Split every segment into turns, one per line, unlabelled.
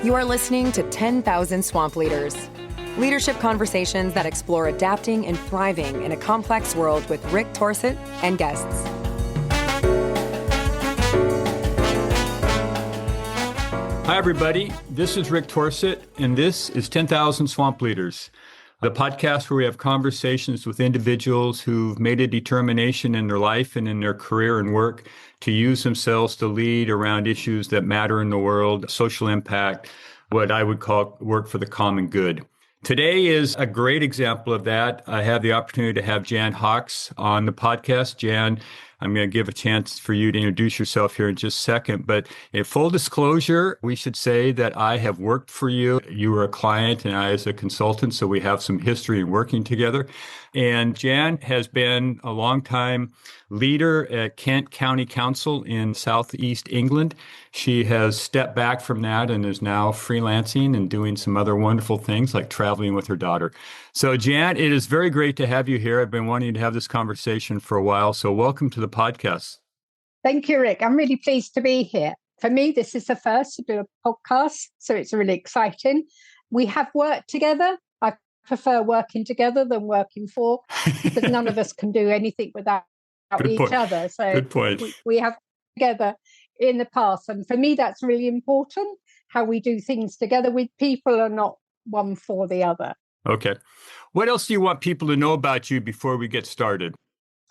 You are listening to 10,000 Swamp Leaders, leadership conversations that explore adapting and thriving in a complex world with Rick Torsett and guests.
Hi, everybody. This is Rick Torsett, and this is 10,000 Swamp Leaders, the podcast where we have conversations with individuals who've made a determination in their life and in their career and work to use themselves to lead around issues that matter in the world, social impact, what I would call work for the common good. Today is a great example of that. I have the opportunity to have Jan Hawks on the podcast. Jan, I'm going to give a chance for you to introduce yourself here in just a second. But in full disclosure, we should say that I have worked for you. You were a client and I as a consultant, so we have some history in working together. And Jan has been a longtime leader at Kent County Council in Southeast England. She has stepped back from that and is now freelancing and doing some other wonderful things like traveling with her daughter. So Jan, it is very great to have you here. I've been wanting to have this conversation for a while. So welcome to the podcast.
Thank you, Rick. I'm really pleased to be here. For me, this is the first to do a podcast, so it's really exciting. We have worked together. I prefer working together than working for, because none of us can do anything without each other. So
good point.
We have together in the past. And for me, that's really important, how we do things together with people and not one for the other.
Okay. What else do you want people to know about you before we get started?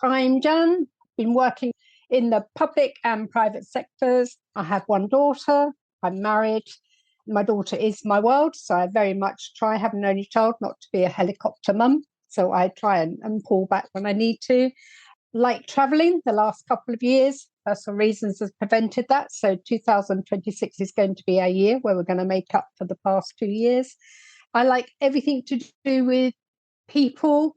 I'm Jan, been working in the public and private sectors. I have one daughter. I'm married. My daughter is my world, so I very much try, I have an only child, not to be a helicopter mum. So I try and pull back when I need to. Like traveling the last couple of years, personal reasons have prevented that. So 2026 is going to be a year where we're going to make up for the past 2 years. I like everything to do with people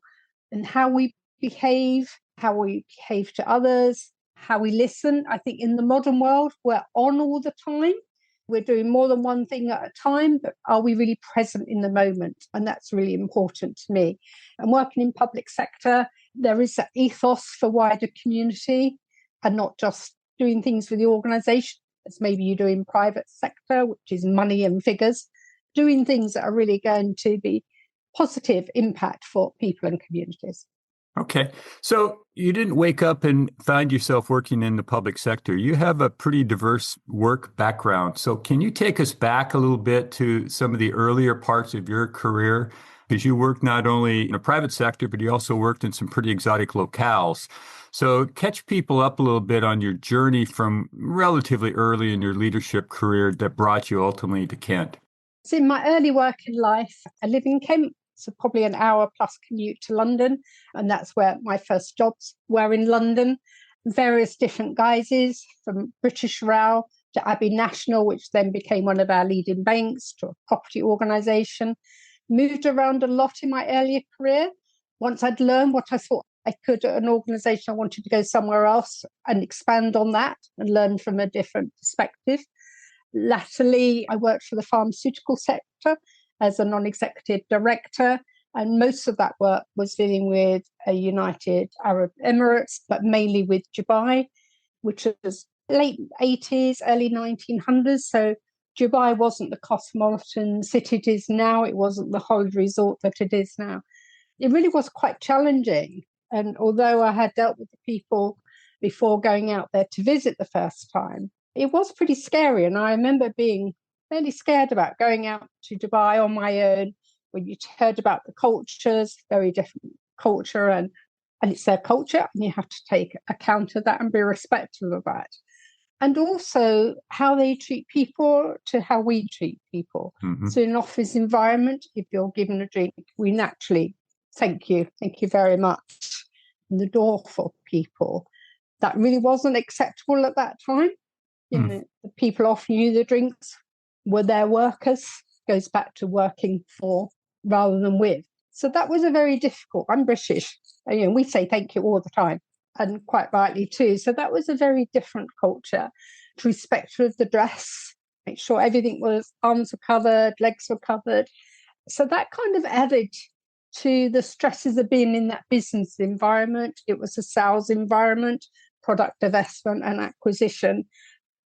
and how we behave to others, how we listen. I think in the modern world, we're on all the time. We're doing more than one thing at a time, but are we really present in the moment? And that's really important to me. And working in public sector, there is an ethos for wider community and not just doing things with the organisation, as maybe you do in private sector, which is money and figures, doing things that are really going to be positive impact for people and communities.
Okay. So you didn't wake up and find yourself working in the public sector. You have a pretty diverse work background. So can you take us back a little bit to some of the earlier parts of your career? Because you worked not only in the private sector, but you also worked in some pretty exotic locales. So catch people up a little bit on your journey from relatively early in your leadership career that brought you ultimately to Kent.
So in my early working life, I live in Kent. So probably an hour plus commute to London. And that's where my first jobs were in London. Various different guises, from British Rail to Abbey National, which then became one of our leading banks, to a property organisation. Moved around a lot in my earlier career. Once I'd learned what I thought I could at an organisation, I wanted to go somewhere else and expand on that and learn from a different perspective. Latterly, I worked for the pharmaceutical sector as a non-executive director, and most of that work was dealing with a United Arab Emirates, but mainly with Dubai, which was late 80s, early 1900s. So Dubai wasn't the cosmopolitan city it is now. It wasn't the holiday resort that it is now. It really was quite challenging. And although I had dealt with the people before going out there to visit the first time, it was pretty scary. And I remember being fairly scared about going out to Dubai on my own when you heard about the cultures, very different culture, and it's their culture, and you have to take account of that and be respectful of that. And also how they treat people to how we treat people. Mm-hmm. So in an office environment, if you're given a drink, we naturally thank you very much, and the door for people. That really wasn't acceptable at that time. You know, the people offering you the drinks were their workers, goes back to working for rather than with. So that was a very difficult, I'm British, and, we say thank you all the time, and quite rightly too. So that was a very different culture. To respect of the dress, make sure everything was, arms were covered, legs were covered. So that kind of added to the stresses of being in that business environment. It was a sales environment, product investment and acquisition,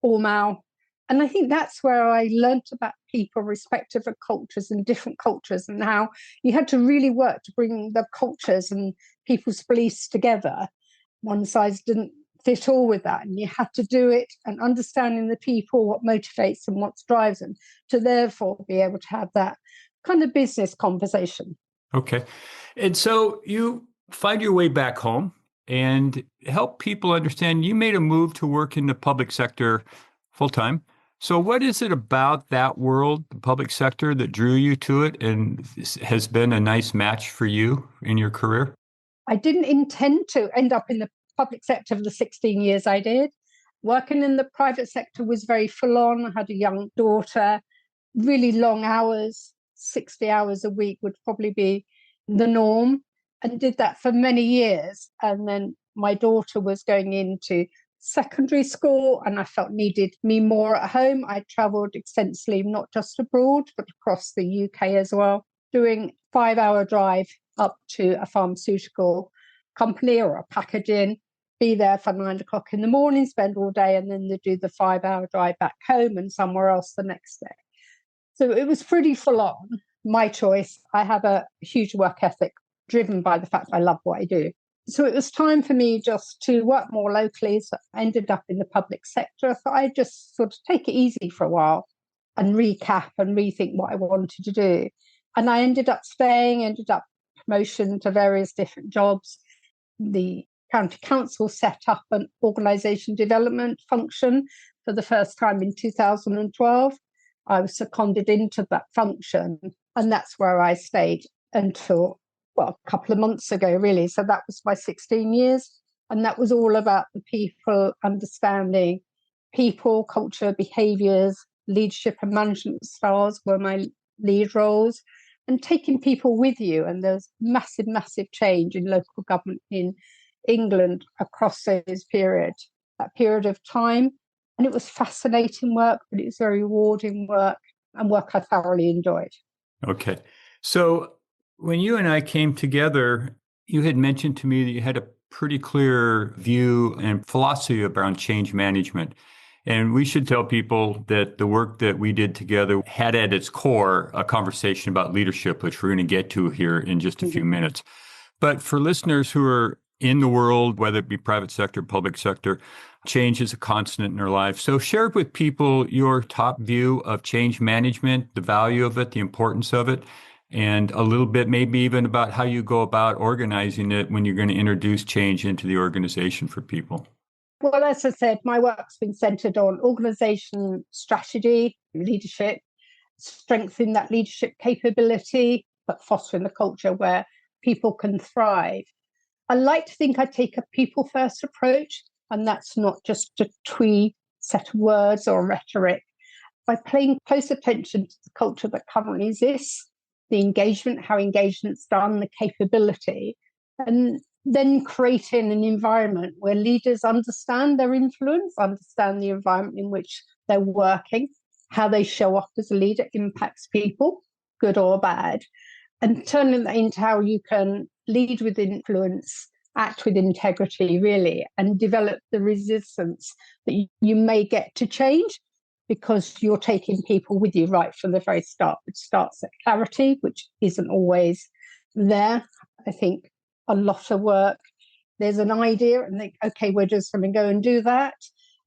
all male, And I think that's where I learnt about people, respective of cultures and different cultures, and how you had to really work to bring the cultures and people's beliefs together. One size didn't fit all with that, and you had to do it and understanding the people, what motivates them, what drives them, to therefore be able to have that kind of business conversation.
Okay. And so you find your way back home and help people understand you made a move to work in the public sector full time. So what is it about that world, the public sector, that drew you to it and has been a nice match for you in your career?
I didn't intend to end up in the public sector for the 16 years I did. Working in the private sector was very full on. I had a young daughter, really long hours, 60 hours a week would probably be the norm, and did that for many years. And then my daughter was going into secondary school and I felt needed me more at home. I travelled extensively, not just abroad, but across the UK as well, doing 5-hour drive up to a pharmaceutical company or a packaging, be there for 9 o'clock in the morning, spend all day, and then they do the 5-hour drive back home and somewhere else the next day. So it was pretty full on. My choice. I have a huge work ethic driven by the fact I love what I do. So it was time for me just to work more locally. So I ended up in the public sector. So I just sort of take it easy for a while and recap and rethink what I wanted to do. And I ended up promotion to various different jobs. The county council set up an organisation development function for the first time in 2012. I was seconded into that function, and that's where I stayed until, a couple of months ago, really. So that was my 16 years. And that was all about the people, understanding people, culture, behaviours, leadership and management styles were my lead roles, and taking people with you. And there's massive, massive change in local government in England across that period of time. And it was fascinating work, but it was very rewarding work and work I thoroughly enjoyed.
Okay. So when you and I came together, you had mentioned to me that you had a pretty clear view and philosophy around change management. And we should tell people that the work that we did together had at its core a conversation about leadership, which we're going to get to here in just a few minutes. But for listeners who are in the world, whether it be private sector, public sector, change is a constant in their life. So share with people your top view of change management, the value of it, the importance of it, and a little bit maybe even about how you go about organizing it when you're going to introduce change into the organization for people.
Well, as I said, my work's been centred on organisation, strategy, leadership, strengthening that leadership capability, but fostering a culture where people can thrive. I like to think I take a people-first approach, and that's not just a twee set of words or rhetoric. By paying close attention to the culture that currently exists, the engagement, how engagement's done, the capability, and then creating an environment where leaders understand their influence, understand the environment in which they're working, how they show up as a leader impacts people, good or bad, and turning that into how you can lead with influence, act with integrity, really, and develop the resistance that you may get to change because you're taking people with you right from the very start. It starts at clarity, which isn't always there. I think a lot of work, there's an idea and think, okay, we're just going to go and do that,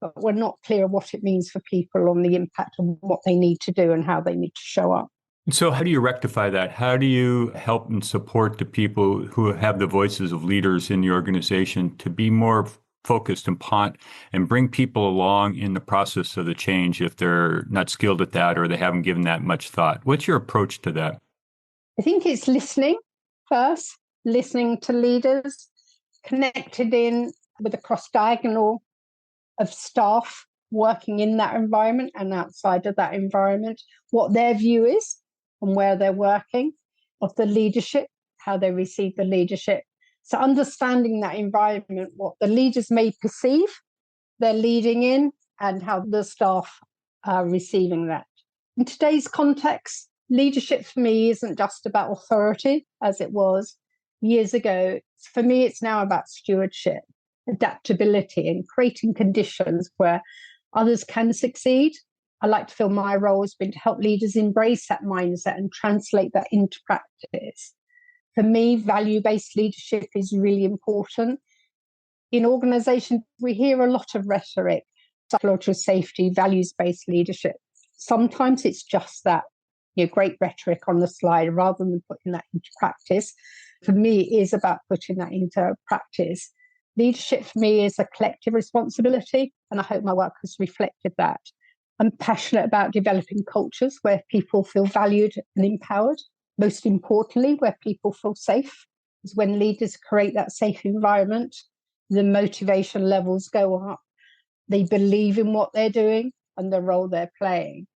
but we're not clear what it means for people on the impact of what they need to do and how they need to show up.
So how do you rectify that? How do you help and support the people who have the voices of leaders in the organization to be more focused and bring people along in the process of the change if they're not skilled at that or they haven't given that much thought? What's your approach to that?
I think it's listening first, listening to leaders, connected in with a cross-diagonal of staff working in that environment and outside of that environment, what their view is and where they're working, of the leadership, how they receive the leadership. So understanding that environment, what the leaders may perceive they're leading in and how the staff are receiving that. In today's context, leadership for me isn't just about authority as it was years ago. For me, it's now about stewardship, adaptability, and creating conditions where others can succeed I like to feel my role has been to help leaders embrace that mindset and translate that into practice. For me, value-based leadership is really important. In organizations, we hear a lot of rhetoric, psychological safety, values-based leadership. Sometimes it's just that, great rhetoric on the slide rather than putting that into practice. For me, it is about putting that into practice. Leadership for me is a collective responsibility, and I hope my work has reflected that. I'm passionate about developing cultures where people feel valued and empowered. Most importantly, where people feel safe. Is when leaders create that safe environment, the motivation levels go up. They believe in what they're doing and the role they're playing.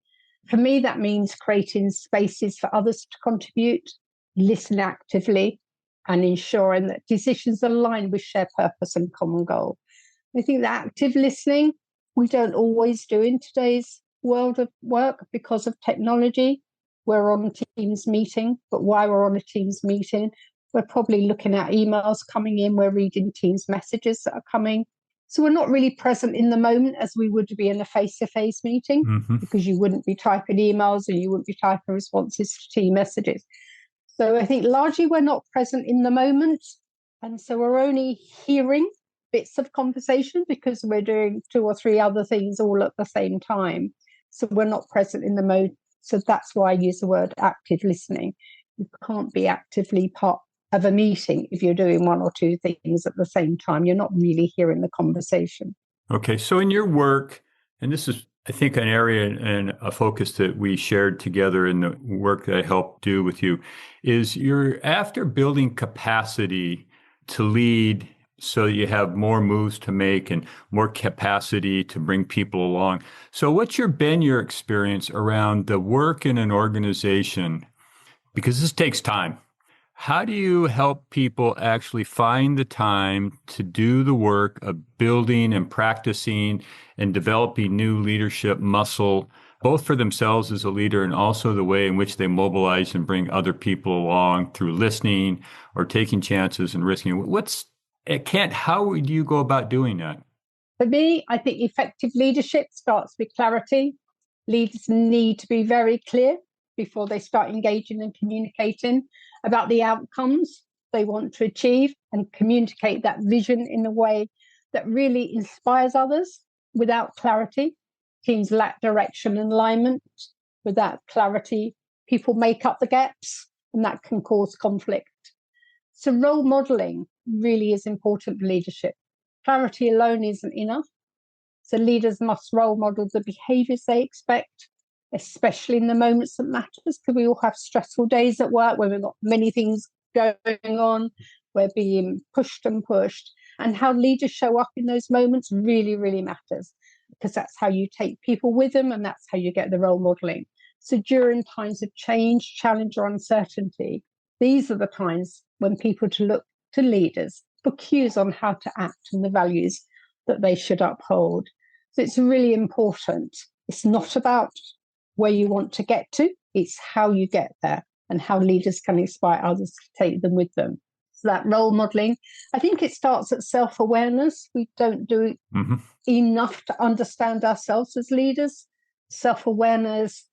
For me, that means creating spaces for others to contribute, listen actively, and ensuring that decisions align with shared purpose and common goal. I think that active listening, we don't always do in today's world of work because of technology. We're on a Teams meeting, but while we're on a Teams meeting, we're probably looking at emails coming in, we're reading Teams messages that are coming. So we're not really present in the moment as we would be in a face-to-face meeting, because you wouldn't be typing emails and you wouldn't be typing responses to team messages. So I think largely we're not present in the moment. And so we're only hearing bits of conversation because we're doing 2 or 3 other things all at the same time. So we're not present in the mode. So that's why I use the word active listening. You can't be actively part of a meeting if you're doing 1 or 2 things at the same time. You're not really hearing the conversation.
Okay. So in your work, and this is, I think, an area and a focus that we shared together in the work that I helped do with you, is you're after building capacity to lead so you have more moves to make and more capacity to bring people along. So what's been your experience around the work in an organization? Because this takes time. How do you help people actually find the time to do the work of building and practicing and developing new leadership muscle, both for themselves as a leader and also the way in which they mobilize and bring other people along through listening or taking chances and risking? How would you go about doing that?
For me, I think effective leadership starts with clarity. Leaders need to be very clear before they start engaging and communicating about the outcomes they want to achieve and communicate that vision in a way that really inspires others. Without clarity, teams lack direction and alignment. Without clarity, people make up the gaps, and that can cause conflict. So role modeling really is important for leadership. Clarity alone isn't enough. So leaders must role model the behaviors they expect, especially in the moments that matters, because we all have stressful days at work where we've got many things going on, we're being pushed, and how leaders show up in those moments really, really matters, because that's how you take people with them and that's how you get the role modeling. So during times of change, challenge, or uncertainty, these are the times when people to look to leaders for cues on how to act and the values that they should uphold. So it's really important. It's not about where you want to get to, it's how you get there and how leaders can inspire others to take them with them. So that role modeling, I think it starts at self-awareness. We don't do enough to understand ourselves as leaders. Self-awareness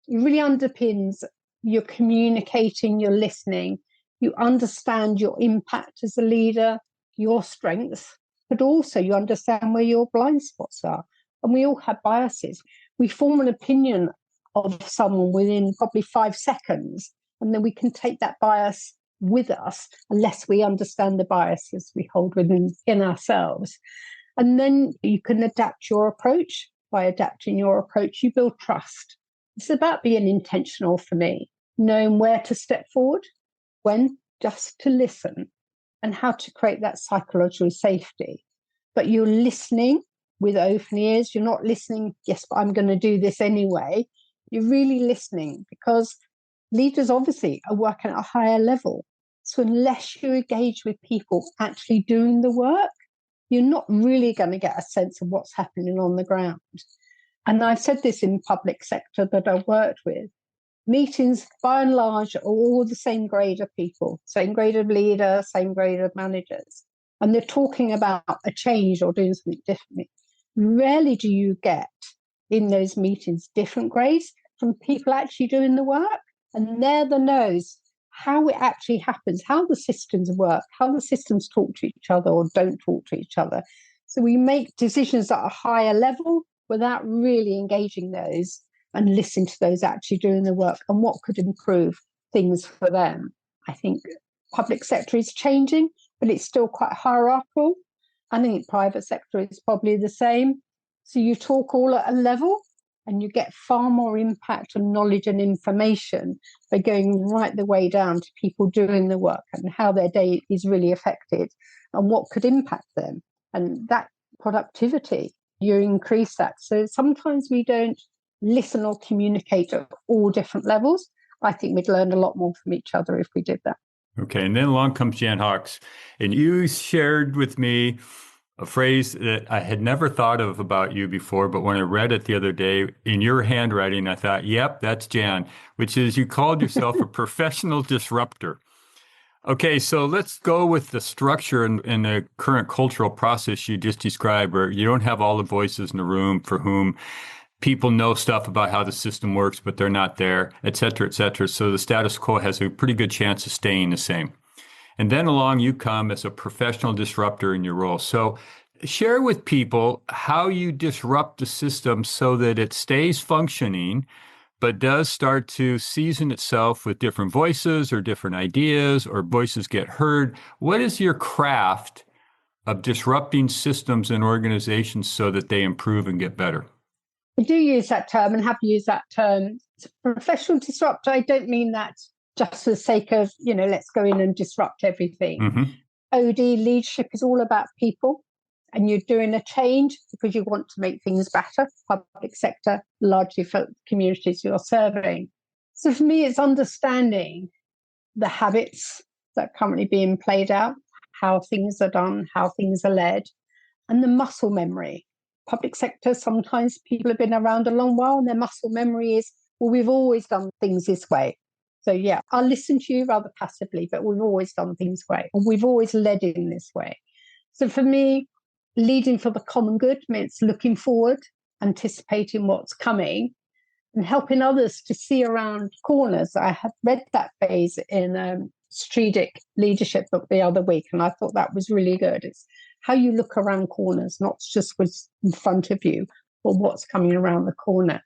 really underpins your communicating, your listening. You understand your impact as a leader, your strengths, but also you understand where your blind spots are. And we all have biases. We form an opinion of someone within probably 5 seconds, and then we can take that bias with us unless we understand the biases we hold within ourselves. And then you can adapt your approach. By adapting your approach, you build trust. It's about being intentional for me, knowing where to step forward, when just to listen, and how to create that psychological safety. But you're listening with open ears. You're not listening, yes, but I'm going to do this anyway. You're really listening because leaders obviously are working at a higher level. So unless you engage with people actually doing the work, you're not really going to get a sense of what's happening on the ground. And I've said this in public sector that I've worked with. Meetings, by and large, are all the same grade of people, same grade of leader, same grade of managers. And they're talking about a change or doing something differently. Rarely do you get in those meetings, different grades from people actually doing the work. And they're the knows how it actually happens, how the systems work, how the systems talk to each other or don't talk to each other. So we make decisions at a higher level without really engaging those and listen to those actually doing the work and what could improve things for them. I think public sector is changing, but it's still quite hierarchical. I think private sector is probably the same. So you talk all at a level and you get far more impact and knowledge and information by going right the way down to people doing the work and how their day is really affected and what could impact them. And that productivity, you increase that. So sometimes we don't listen or communicate at all different levels. I think we'd learn a lot more from each other if we did that.
Okay. And then along comes Jan Hawks. And you shared with me a phrase that I had never thought of about you before, but when I read it the other day in your handwriting, I thought, yep, that's Jan, which is you called yourself a professional disruptor. Okay, so let's go with the structure and the current cultural process you just described, where you don't have all the voices in the room for whom people know stuff about how the system works, but they're not there, et cetera, et cetera. So the status quo has a pretty good chance of staying the same. And then along you come as a professional disruptor in your role. So share with people how you disrupt the system so that it stays functioning, but does start to season itself with different voices or different ideas or voices get heard. What is your craft of disrupting systems and organizations so that they improve and get better?
I do use that term and have used that term. Professional disruptor, I don't mean that just for the sake of, let's go in and disrupt everything.
Mm-hmm.
OD leadership is all about people, and you're doing a change because you want to make things better, public sector, largely for communities you're serving. So for me, it's understanding the habits that are currently being played out, how things are done, how things are led, and the muscle memory. Public sector, sometimes people have been around a long while and their muscle memory is, well, we've always done things this way. So yeah, I'll listen to you rather passively, but we've always done things way, or we've always led in this way. So for me, leading for the common good means looking forward, anticipating what's coming, and helping others to see around corners. I had read that phase in Strategic Leadership book the other week, and I thought that was really good. It's how you look around corners, not just what's in front of you, but what's coming around the corner.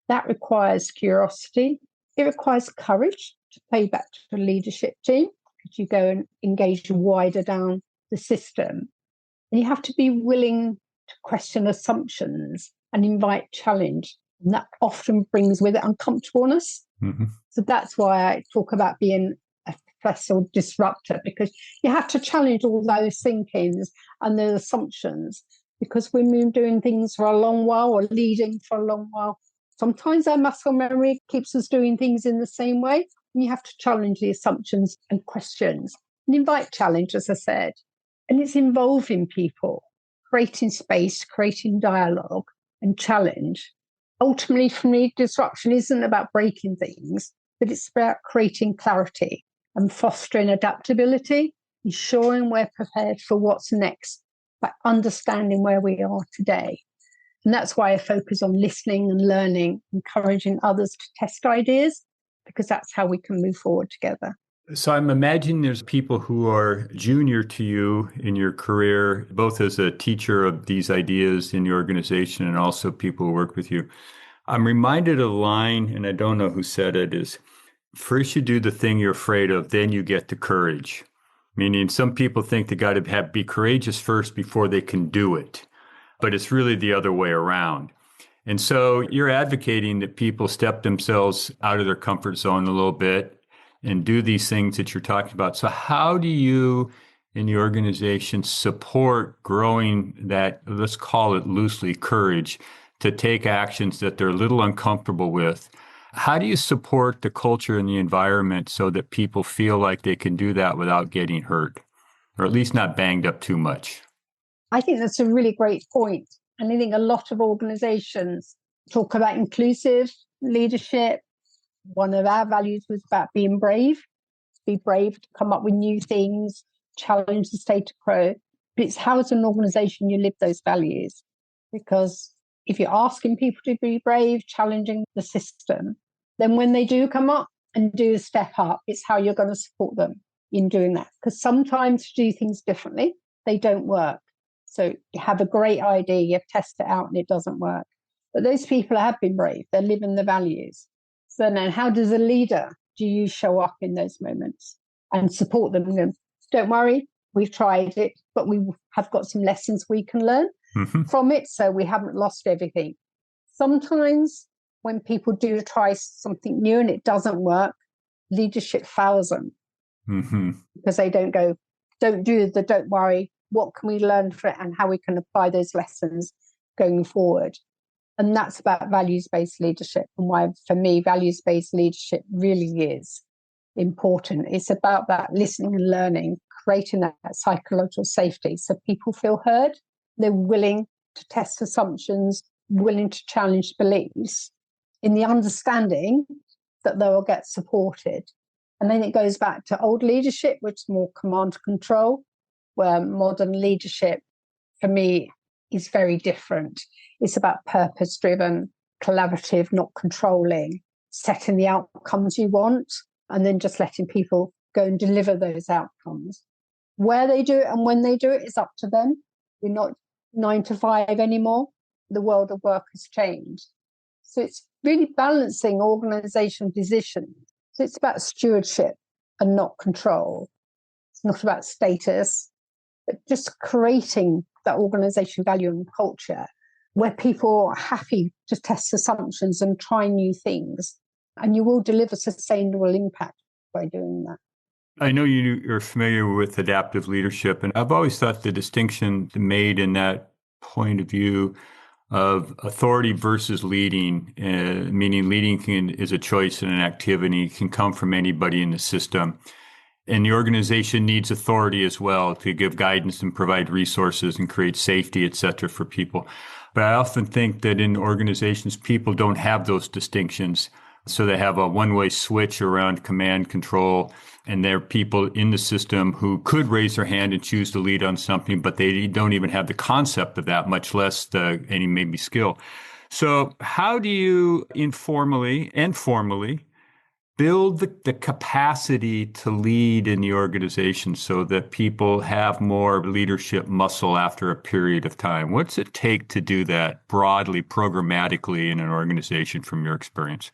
That requires curiosity. It requires courage to play back to the leadership team, because you go and engage wider down the system. And you have to be willing to question assumptions and invite challenge. And that often brings with it uncomfortableness. Mm-hmm. So that's why I talk about being a professional disruptor, because you have to challenge all those thinkings and the assumptions, because when we're doing things for a long while or leading for a long while, sometimes our muscle memory keeps us doing things in the same way. And you have to challenge the assumptions and questions and invite challenge, as I said. And it's involving people, creating space, creating dialogue and challenge. Ultimately, for me, disruption isn't about breaking things, but it's about creating clarity and fostering adaptability, ensuring we're prepared for what's next by understanding where we are today. And that's why I focus on listening and learning, encouraging others to test ideas, because that's how we can move forward together.
So I'm imagining there's people who are junior to you in your career, both as a teacher of these ideas in your organization and also people who work with you. I'm reminded of a line, and I don't know who said it, is first you do the thing you're afraid of, then you get the courage. Meaning some people think they got to be courageous first before they can do it. But it's really the other way around. And so you're advocating that people step themselves out of their comfort zone a little bit and do these things that you're talking about. So how do you in the organization support growing that, let's call it loosely, courage to take actions that they're a little uncomfortable with? How do you support the culture and the environment so that people feel like they can do that without getting hurt, or at least not banged up too much?
I think that's a really great point. And I think a lot of organizations talk about inclusive leadership. One of our values was about being brave, be brave to come up with new things, challenge the status quo. But it's how as an organization you live those values. Because if you're asking people to be brave, challenging the system, then when they do come up and do a step up, it's how you're going to support them in doing that. Because sometimes to do things differently, they don't work. So you have a great idea, you test it out and it doesn't work. But those people have been brave, they're living the values. So then how does a leader, do you show up in those moments and support them? And don't worry, we've tried it, but we have got some lessons we can learn from it. So we haven't lost everything. Sometimes when people do try something new and it doesn't work, leadership fails them because they don't worry, what can we learn from it and how we can apply those lessons going forward. And that's about values-based leadership, and why, for me, values-based leadership really is important. It's about that listening and learning, creating that psychological safety so people feel heard. They're willing to test assumptions, willing to challenge beliefs in the understanding that they will get supported. And then it goes back to old leadership, which is more command and control, where modern leadership, for me, is very different. It's about purpose-driven, collaborative, not controlling, setting the outcomes you want, and then just letting people go and deliver those outcomes. Where they do it and when they do it is up to them. We're not 9 to 5 anymore. The world of work has changed. So it's really balancing organisation decisions. So it's about stewardship and not control. It's not about status, but just creating that organisation value and culture where people are happy to test assumptions and try new things. And you will deliver sustainable impact by doing that.
I know you're familiar with adaptive leadership, and I've always thought the distinction made in that point of view of authority versus leading, meaning leading is a choice and an activity, can come from anybody in the system. And the organization needs authority as well to give guidance and provide resources and create safety, et cetera, for people. But I often think that in organizations, people don't have those distinctions. So they have a one-way switch around command control, and there are people in the system who could raise their hand and choose to lead on something, but they don't even have the concept of that, much less any maybe skill. So how do you informally and formally build the capacity to lead in the organization so that people have more leadership muscle after a period of time? What's it take to do that broadly, programmatically in an organization from your experience?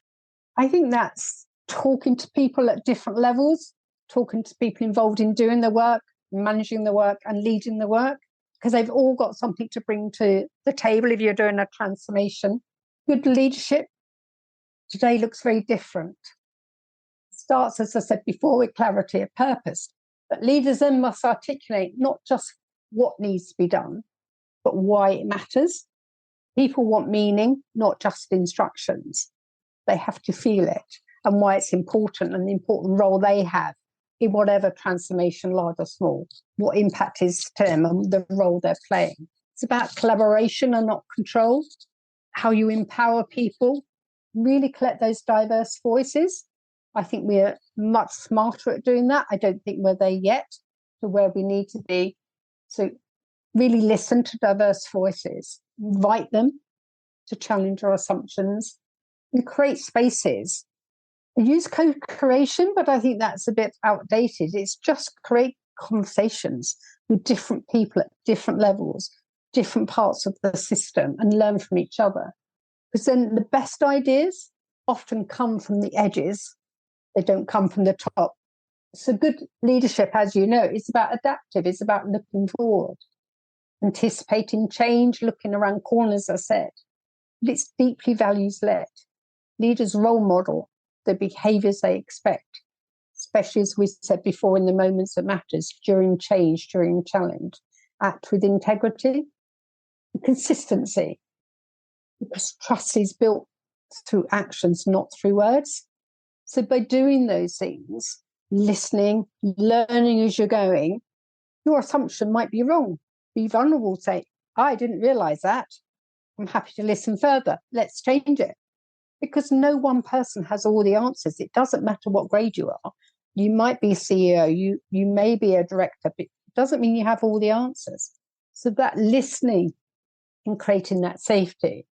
I think that's talking to people at different levels, talking to people involved in doing the work, managing the work and leading the work, because they've all got something to bring to the table if you're doing a transformation. Good leadership today looks very different. Starts, as I said before, with clarity of purpose. But leaders then must articulate not just what needs to be done, but why it matters. People want meaning, not just instructions. They have to feel it and why it's important and the important role they have in whatever transformation, large or small, what impact is to them and the role they're playing. It's about collaboration and not control, how you empower people, really collect those diverse voices. I think we're much smarter at doing that. I don't think we're there yet to where we need to be. So really listen to diverse voices, invite them to challenge our assumptions and create spaces. I use co-creation, but I think that's a bit outdated. It's just create conversations with different people at different levels, different parts of the system, and learn from each other. Because then the best ideas often come from the edges. They don't come from the top. So good leadership, as you know, is about adaptive. It's about looking forward, anticipating change, looking around corners, as I said. But it's deeply values-led. Leaders role model the behaviours they expect, especially, as we said before, in the moments that matters, during change, during challenge. Act with integrity and consistency, because trust is built through actions, not through words. So by doing those things, listening, learning as you're going, your assumption might be wrong. Be vulnerable, say, I didn't realise that. I'm happy to listen further. Let's change it. Because no one person has all the answers. It doesn't matter what grade you are. You might be a CEO, you may be a director, but it doesn't mean you have all the answers. So that listening and creating that safety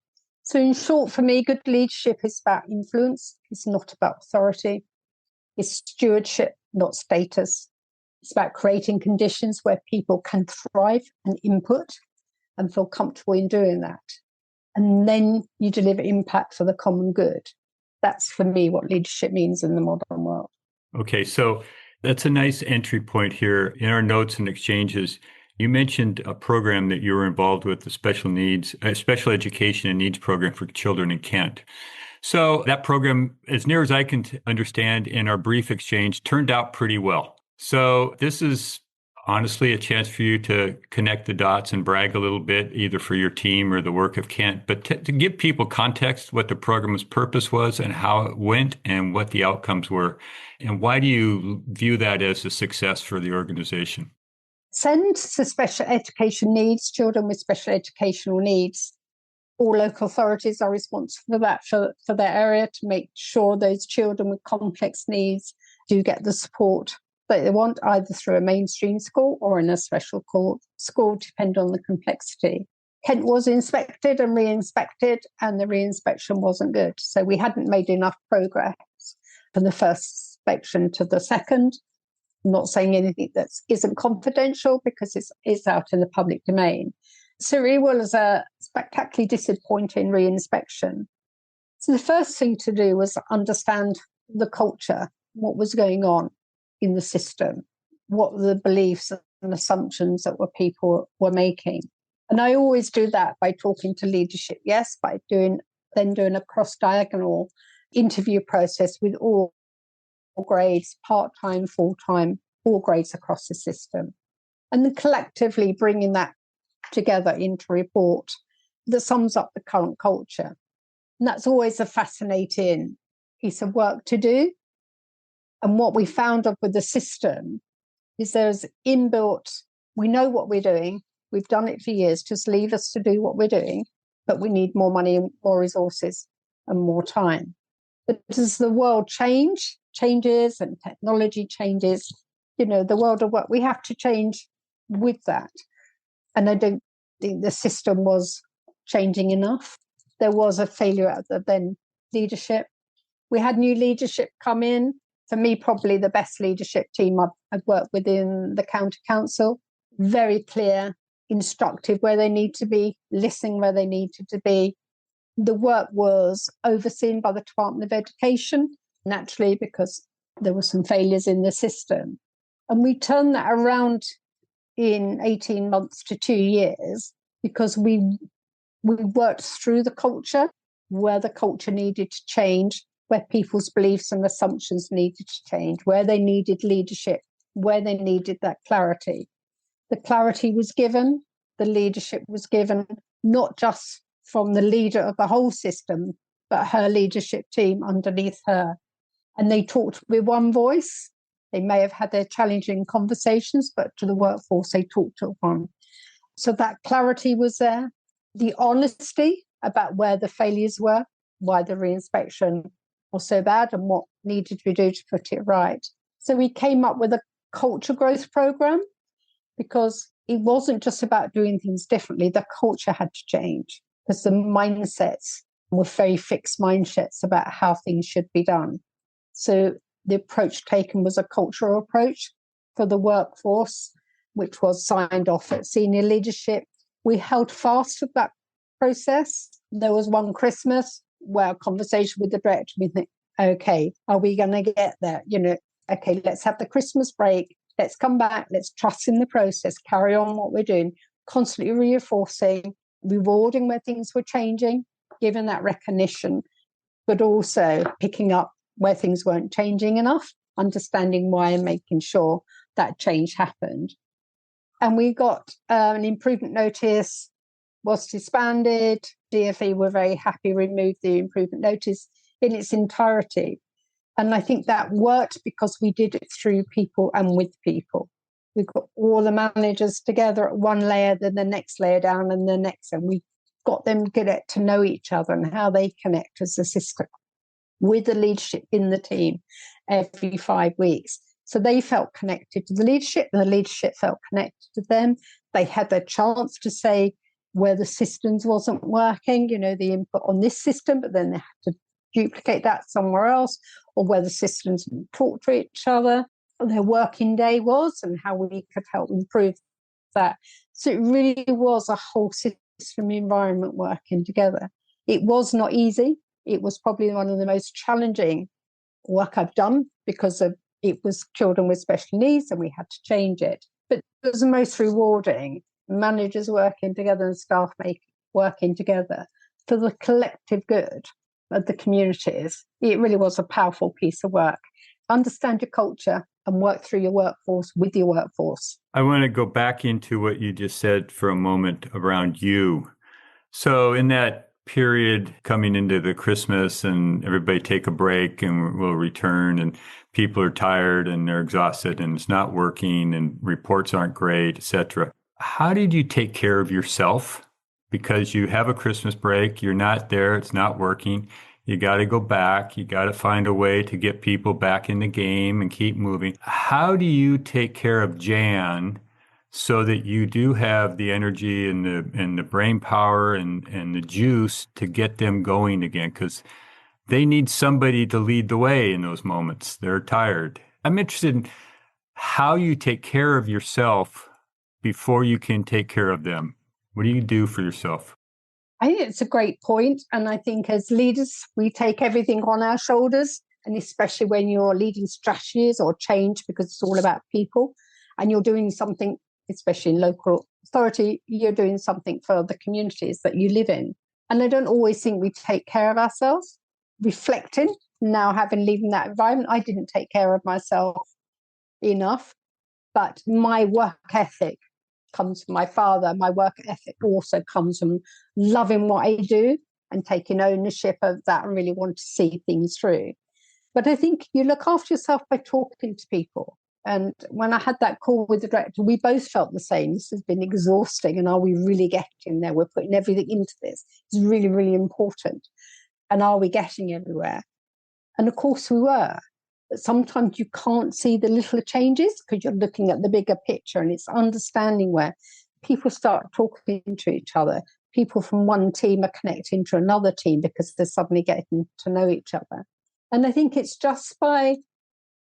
So in short, for me, good leadership is about influence. It's not about authority. It's stewardship, not status. It's about creating conditions where people can thrive and input and feel comfortable in doing that. And then you deliver impact for the common good. That's, for me, what leadership means in the modern world.
Okay, so that's a nice entry point here. In our notes and exchanges, you mentioned a program that you were involved with, the special education and needs program for children in Kent. So that program, as near as I can understand in our brief exchange, turned out pretty well. So this is honestly a chance for you to connect the dots and brag a little bit, either for your team or the work of Kent, but to give people context what the program's purpose was and how it went and what the outcomes were. And why do you view that as a success for the organization?
Send to special education needs, children with special educational needs. All local authorities are responsible for that, for their area, to make sure those children with complex needs do get the support that they want, either through a mainstream school or in a special school, depending on the complexity. Kent was inspected and re-inspected, and the re-inspection wasn't good. So we hadn't made enough progress from the first inspection to the second. I'm not saying anything that isn't confidential because it's out in the public domain. So it was a spectacularly disappointing re-inspection. So the first thing to do was understand the culture, what was going on in the system, what were the beliefs and assumptions that people were making. And I always do that by talking to leadership, yes, by doing a cross-diagonal interview process with all grades, part-time, full-time, all grades across the system. And then collectively bringing that together into a report that sums up the current culture. And that's always a fascinating piece of work to do. And what we found up with the system is there's inbuilt, we know what we're doing, we've done it for years, just leave us to do what we're doing, but we need more money, more resources, and more time. But as the world changes and technology changes, the world of work, we have to change with that. And I don't think the system was changing enough. There was a failure at the then leadership. We had new leadership come in. For me, probably the best leadership team I've worked with in the county council. Very clear, instructive where they need to be, listening where they needed to be. The work was overseen by the Department of Education, naturally, because there were some failures in the system. And we turned that around in 18 months to 2 years because we worked through the culture, where the culture needed to change, where people's beliefs and assumptions needed to change, where they needed leadership, where they needed that clarity. The clarity was given, the leadership was given, not just from the leader of the whole system, but her leadership team underneath her. And they talked with one voice. They may have had their challenging conversations, but to the workforce, they talked to one. So that clarity was there. The honesty about where the failures were, why the re-inspection was so bad and what needed to be done to put it right. So we came up with a culture growth program because it wasn't just about doing things differently. The culture had to change because the mindsets were very fixed mindsets about how things should be done. So the approach taken was a cultural approach for the workforce, which was signed off at senior leadership. We held fast with that process. There was one Christmas where a conversation with the director, we think, okay, are we going to get there? Okay, let's have the Christmas break. Let's come back. Let's trust in the process, carry on what we're doing, constantly reinforcing, rewarding where things were changing, giving that recognition, but also picking up where things weren't changing enough, understanding why and making sure that change happened. And we got an improvement notice, was disbanded. DfE were very happy, removed the improvement notice in its entirety. And I think that worked because we did it through people and with people. We got all the managers together at one layer, then the next layer down and the next, and we got them to get to know each other and how they connect as a system with the leadership in the team every 5 weeks. So they felt connected to the leadership and the leadership felt connected to them. They had their chance to say, where the systems wasn't working, the input on this system, but then they had to duplicate that somewhere else, or where the systems didn't talk to each other, what their working day was, and how we could help improve that. So it really was a whole system environment working together. It was not easy. It was probably one of the most challenging work I've done because it was children with special needs and we had to change it. But it was the most rewarding. Managers working together and staff working together for the collective good of the communities. It really was a powerful piece of work. Understand your culture and work through your workforce with your workforce.
I want to go back into what you just said for a moment around you. So in that period coming into the Christmas and everybody take a break and we'll return and people are tired and they're exhausted and it's not working and reports aren't great, etc. How did you take care of yourself? Because you have a Christmas break, you're not there, it's not working. You got to go back. You got to find a way to get people back in the game and keep moving. How do you take care of Jan so that you do have the energy and the brain power and the juice to get them going again? Because they need somebody to lead the way in those moments. They're tired. I'm interested in how you take care of yourself before you can take care of them. What do you do for yourself?
I think it's a great point. And I think as leaders, we take everything on our shoulders. And especially when you're leading strategies or change, because it's all about people and you're doing something, especially in local authority, you're doing something for the communities that you live in. And I don't always think we take care of ourselves. Reflecting, now having lived in that environment, I didn't take care of myself enough. But my work ethic comes from my father. My work ethic also comes from loving what I do and taking ownership of that and really want to see things through. But I think you look after yourself by talking to people. And when I had that call with the director, we both felt the same. This has been exhausting. And are we really getting there? We're putting everything into this. It's really, really important. And are we getting everywhere? And of course we were. But sometimes you can't see the little changes because you're looking at the bigger picture, and it's understanding where people start talking to each other. People from one team are connecting to another team because they're suddenly getting to know each other. And I think it's just by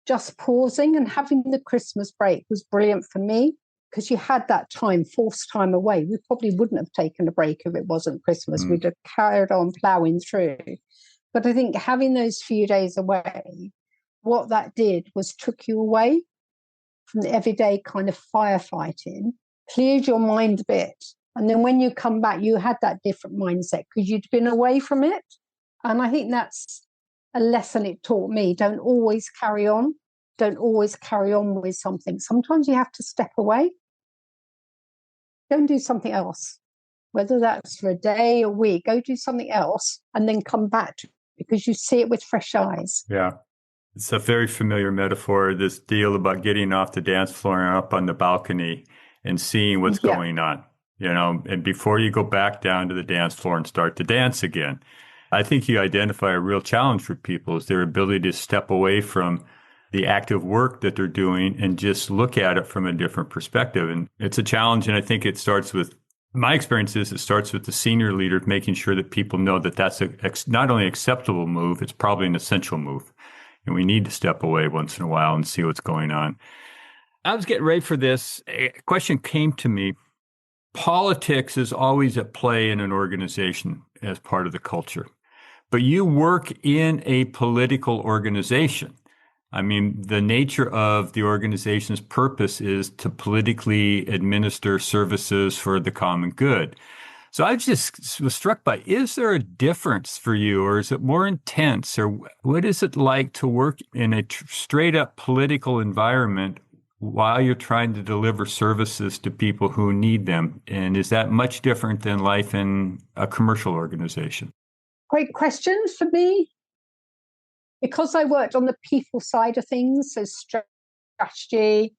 just pausing, and having the Christmas break was brilliant for me because you had that time, forced time away. We probably wouldn't have taken a break if it wasn't Christmas. We'd have carried on ploughing through. But I think having those few days away, what that did was took you away from the everyday kind of firefighting, cleared your mind a bit. And then when you come back, you had that different mindset because you'd been away from it. And I think that's a lesson it taught me. Don't always carry on. Don't always carry on with something. Sometimes you have to step away. Go and do something else. Whether that's for a day or week, go do something else and then come back to it because you see it with fresh eyes.
Yeah. It's a very familiar metaphor, this deal about getting off the dance floor and up on the balcony and seeing what's going on, and before you go back down to the dance floor and start to dance again. I think you identify a real challenge for people is their ability to step away from the active work that they're doing and just look at it from a different perspective. And it's a challenge. And I think it starts with, my experience is it starts with the senior leader making sure that people know that that's not only acceptable move, it's probably an essential move. And we need to step away once in a while and see what's going on. I was getting ready for this. A question came to me. Politics is always at play in an organization as part of the culture. But you work in a political organization. I mean, the nature of the organization's purpose is to politically administer services for the common good. So I just was struck by, is there a difference for you, or is it more intense, or what is it like to work in a straight up political environment while you're trying to deliver services to people who need them? And is that much different than life in a commercial organization?
Great question for me. Because I worked on the people side of things, so strategy,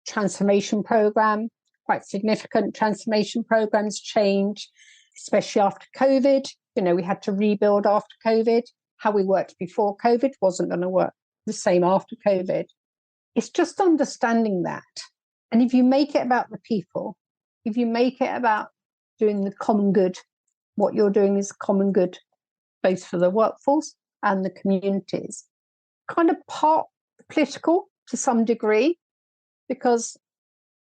transformation program, quite significant transformation programs change, especially after COVID. We had to rebuild after COVID. How we worked before COVID wasn't going to work the same after COVID. It's just understanding that. And if you make it about the people, if you make it about doing the common good. What you're doing is common good, both for the workforce and the communities. Kind of part political to some degree, because the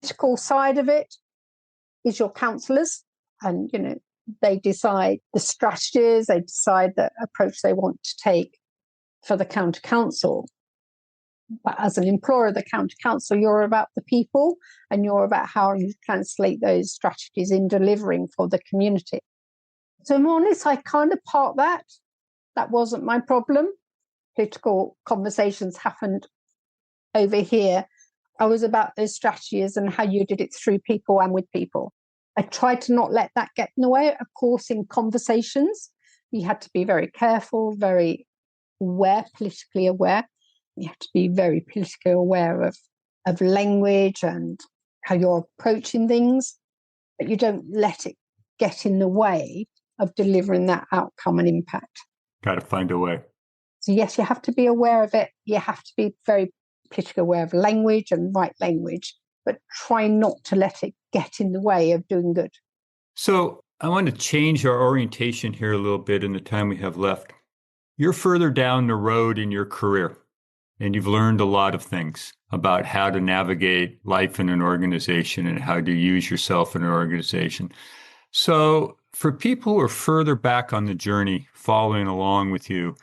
political side of it is your councillors, and they decide the strategies, they decide the approach they want to take for the county council. But as an employer of the county council, you're about the people, and you're about how you translate those strategies in delivering for the community. So I'm honest, I kind of part that. That wasn't my problem. Political conversations happened over here. I was about those strategies and how you did it through people and with people. I tried to not let that get in the way. Of course, in conversations, we had to be very careful, very aware, politically aware. You have to be very politically aware of language and how you're approaching things, but you don't let it get in the way of delivering that outcome and impact.
Got to find a way.
So yes, you have to be aware of it. You have to be very politically aware of language and right language, but try not to let it get in the way of doing good.
So I want to change our orientation here a little bit in the time we have left. You're further down the road in your career, and you've learned a lot of things about how to navigate life in an organization and how to use yourself in an organization. So for people who are further back on the journey, following along with you,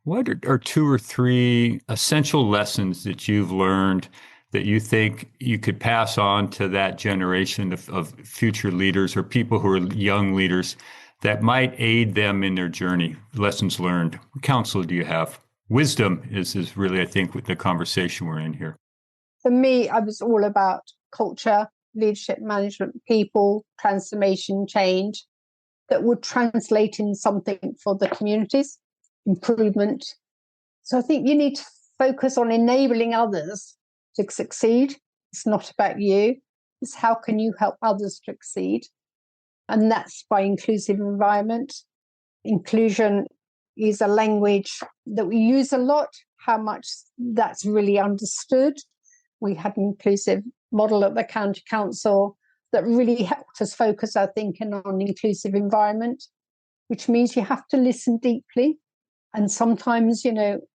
what are 2 or 3 essential lessons that you've learned that you think you could pass on to that generation of future leaders or people who are young leaders that might aid them in their journey? Lessons learned. What counsel do you have? Wisdom is really, I think, with the conversation we're in here.
For me, I was all about culture, leadership, management, people, transformation, change that would translate in something for the communities, improvement. So I think you need to focus on enabling others to succeed. It's not about you. It's how can you help others to succeed? And that's by inclusive environment. Inclusion is a language that we use a lot, how much that's really understood. We had an inclusive model at the county council that really helped us focus our thinking on inclusive environment, which means you have to listen deeply. And sometimes,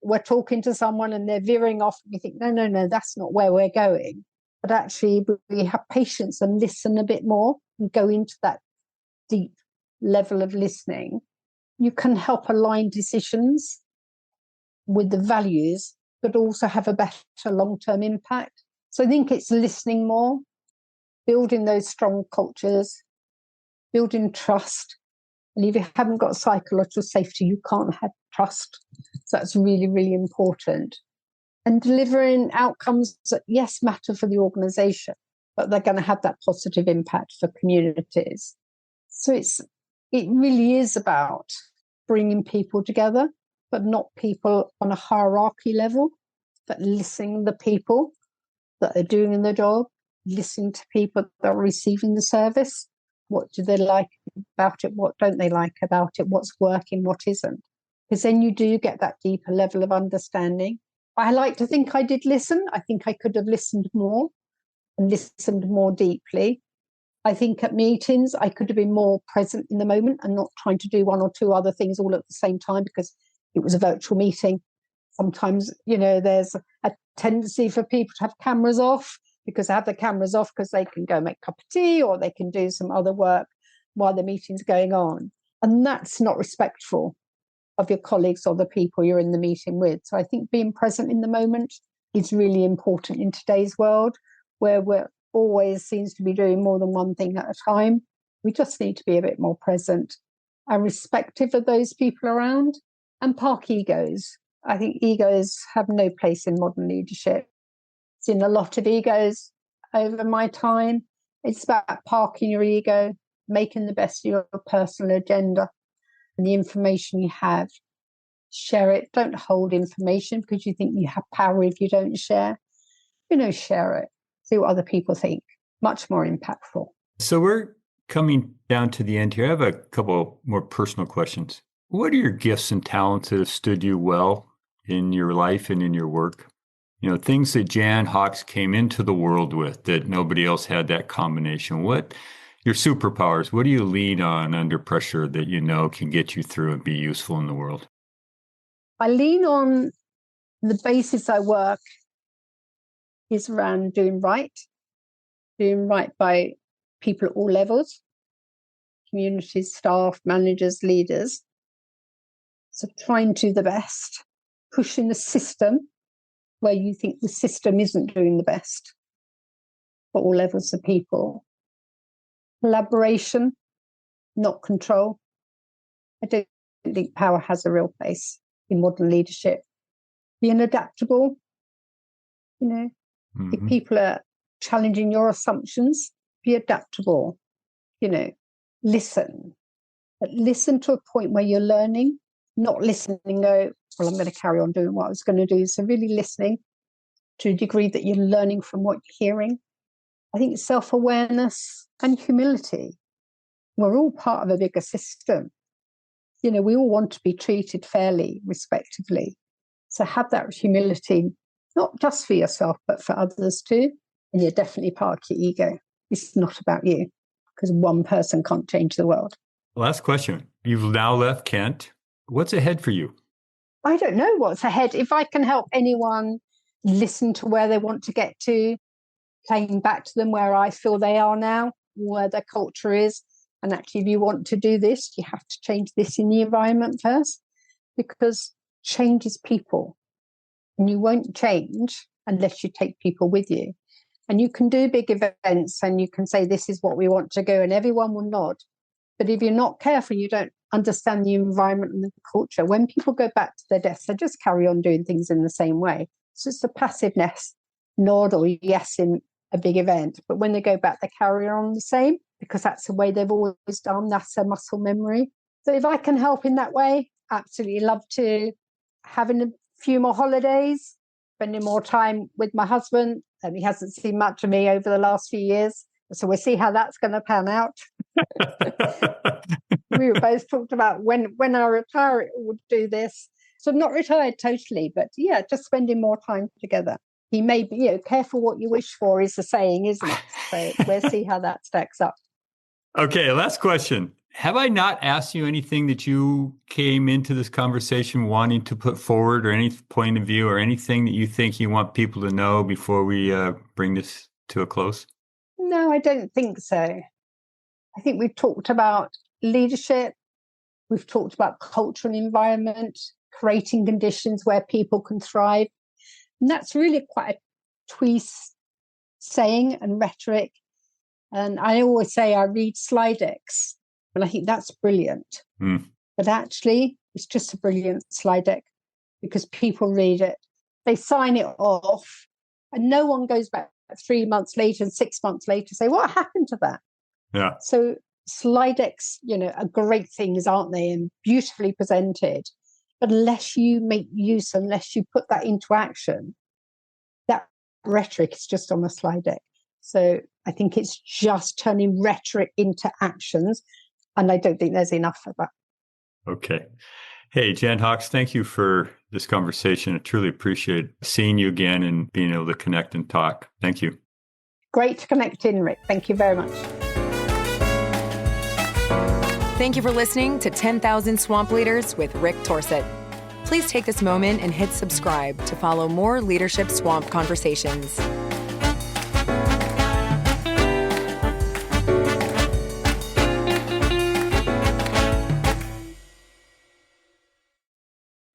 we're talking to someone and they're veering off and you think, no, that's not where we're going. But actually, we have patience and listen a bit more and go into that deep level of listening. You can help align decisions with the values, but also have a better long-term impact. So I think it's listening more, building those strong cultures, building trust. And if you haven't got psychological safety, you can't have trust. So that's really, really important. And delivering outcomes that, yes, matter for the organisation, but they're going to have that positive impact for communities. So it really is about bringing people together, but not people on a hierarchy level, but listening to the people that are doing the job, listening to people that are receiving the service. What do they like about it? What don't they like about it? What's working? What isn't? Because then you do get that deeper level of understanding. I like to think I did listen. I think I could have listened more and listened more deeply. I think at meetings, I could have been more present in the moment and not trying to do 1 or 2 other things all at the same time because it was a virtual meeting. Sometimes, there's a tendency for people to have cameras off because they have the cameras off because they can go make a cup of tea or they can do some other work while the meeting's going on. And that's not respectful of your colleagues or the people you're in the meeting with. So I think being present in the moment is really important in today's world where we're always seems to be doing more than one thing at a time. We just need to be a bit more present and respectful of those people around and park egos. I think egos have no place in modern leadership. Seen a lot of egos over my time. It's about parking your ego, making the best of your personal agenda and the information you have. Share it. Don't hold information because you think you have power if you don't share. Share it. See what other people think. Much more impactful.
So we're coming down to the end here. I have a couple more personal questions. What are your gifts and talents that have stood you well in your life and in your work? Things that Jan Hawks came into the world with that nobody else had that combination. What your superpowers. What do you lean on under pressure that you know can get you through and be useful in the world?
I lean on the basis I work is around doing right by people at all levels, communities, staff, managers, leaders. So trying to do the best, pushing the system where you think the system isn't doing the best for all levels of people. Collaboration, not control. I don't think power has a real place in modern leadership. Being adaptable, if people are challenging your assumptions, be adaptable, listen. But listen to a point where you're learning, not listen and go, well, I'm going to carry on doing what I was going to do. So really listening to a degree that you're learning from what you're hearing. I think self-awareness and humility. We're all part of a bigger system. We all want to be treated fairly, respectively. So have that humility, not just for yourself, but for others too. And you're definitely park your ego. It's not about you, because one person can't change the world.
Last question. You've now left Kent. What's ahead for you?
I don't know what's ahead. If I can help anyone listen to where they want to get to, playing back to them where I feel they are now, where their culture is. And actually, if you want to do this, you have to change this in the environment first, because change is people. And you won't change unless you take people with you. And you can do big events and you can say, this is what we want to go, and everyone will nod. But if you're not careful, you don't understand the environment and the culture. When people go back to their desks, they just carry on doing things in the same way. So it's a passiveness, nod or yes in a big event. But when they go back, they carry on the same, because that's the way they've always done. That's their muscle memory. So if I can help in that way, absolutely love to. Having a few more holidays, spending more time with my husband. And he hasn't seen much of me over the last few years. So we'll see how that's going to pan out. We were both talked about when I retire, it would do this. So I'm not retired totally, but yeah, just spending more time together. He may be, careful what you wish for is the saying, isn't it? So we'll see how that stacks up.
Okay, last question. Have I not asked you anything that you came into this conversation wanting to put forward, or any point of view, or anything that you think you want people to know before we bring this to a close?
No, I don't think so. I think we've talked about leadership. We've talked about culture and environment, creating conditions where people can thrive. And that's really quite a tweeze saying and rhetoric. And I always say I read slide decks, and I think that's brilliant. But actually, it's just a brilliant slide deck because people read it, they sign it off, and no one goes back 3 months later and 6 months later to say, what happened to that?
Yeah.
So slide decks, are great things, aren't they? And beautifully presented. But unless you make use, unless you put that into action, that rhetoric is just on a slide deck. So I think it's just turning rhetoric into actions. And I don't think there's enough of that.
Okay. Hey, Jen Hawks, thank you for this conversation. I truly appreciate seeing you again and being able to connect and talk. Thank you.
Great to connect in, Rick. Thank you very much.
Thank you for listening to 10,000 Swamp Leaders with Rick Torsett. Please take this moment and hit subscribe to follow more Leadership Swamp conversations.